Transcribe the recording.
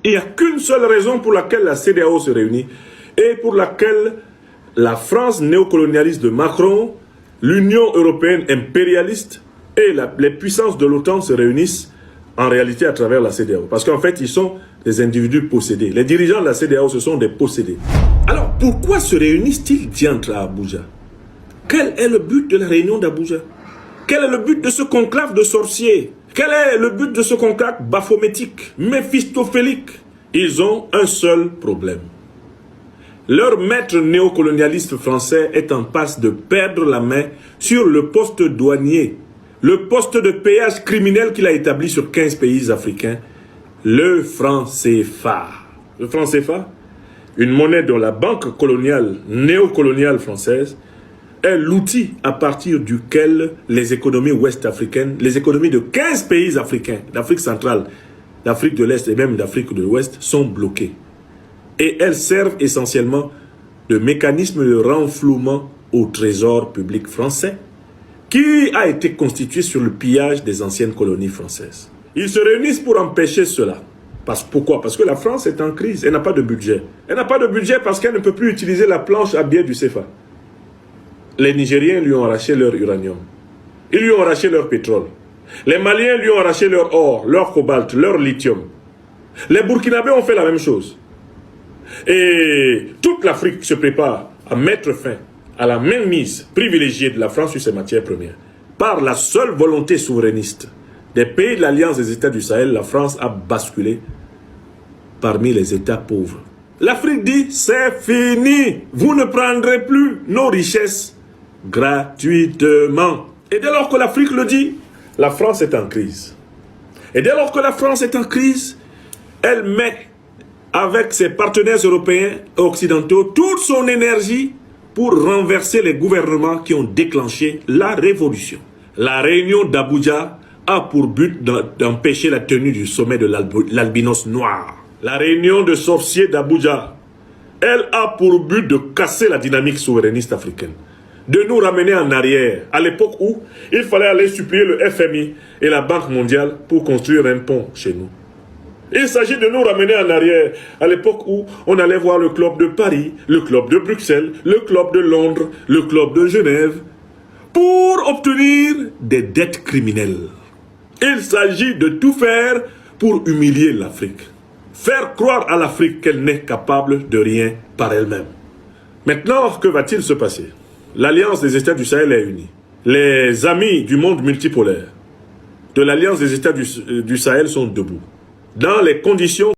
Il n'y a qu'une seule raison pour laquelle la CEDEAO se réunit et pour laquelle la France néocolonialiste de Macron, l'Union européenne impérialiste et les puissances de l'OTAN se réunissent en réalité à travers la CEDEAO. Parce qu'en fait, ils sont des individus possédés. Les dirigeants de la CEDEAO, ce sont des possédés. Alors, pourquoi se réunissent-ils diantre à Abuja? Quel est le but de la réunion d'Abuja? Quel est le but de ce conclave de sorciers? Quel est le but de ce conclave baphométique, méphistophélique? Ils ont un seul problème. Leur maître néocolonialiste français est en passe de perdre la main sur le poste douanier, le poste de péage criminel qu'il a établi sur 15 pays africains, le franc CFA. Le franc CFA, une monnaie dont la banque coloniale, néocoloniale française, est l'outil à partir duquel les économies ouest-africaines, les économies de 15 pays africains, d'Afrique centrale, d'Afrique de l'Est et même d'Afrique de l'Ouest, sont bloquées. Et elles servent essentiellement de mécanisme de renflouement au trésor public français, qui a été constitué sur le pillage des anciennes colonies françaises. Ils se réunissent pour empêcher cela. Pourquoi? Parce que la France est en crise, elle n'a pas de budget. Elle n'a pas de budget parce qu'elle ne peut plus utiliser la planche à billets du CFA. Les Nigériens lui ont arraché leur uranium. Ils lui ont arraché leur pétrole. Les Maliens lui ont arraché leur or, leur cobalt, leur lithium. Les Burkinabés ont fait la même chose. Et toute l'Afrique se prépare à mettre fin à la mainmise privilégiée de la France sur ses matières premières. Par la seule volonté souverainiste des pays de l'Alliance des États du Sahel, la France a basculé parmi les États pauvres. L'Afrique dit, c'est fini, vous ne prendrez plus nos richesses gratuitement. Et dès lors que l'Afrique le dit, la France est en crise. Et dès lors que la France est en crise, elle met avec ses partenaires européens et occidentaux toute son énergie pour renverser les gouvernements qui ont déclenché la révolution. La réunion d'Abuja a pour but d'empêcher la tenue du sommet de l'albinos noir. La réunion de sorciers d'Abuja, elle a pour but de casser la dynamique souverainiste africaine, de nous ramener en arrière, à l'époque où il fallait aller supplier le FMI et la Banque mondiale pour construire un pont chez nous. Il s'agit de nous ramener en arrière, à l'époque où on allait voir le club de Paris, le club de Bruxelles, le club de Londres, le club de Genève, pour obtenir des dettes criminelles. Il s'agit de tout faire pour humilier l'Afrique. Faire croire à l'Afrique qu'elle n'est capable de rien par elle-même. Maintenant, que va-t-il se passer? L'Alliance des États du Sahel est unie. Les amis du monde multipolaire de l'Alliance des États du Sahel sont debout. Dans les conditions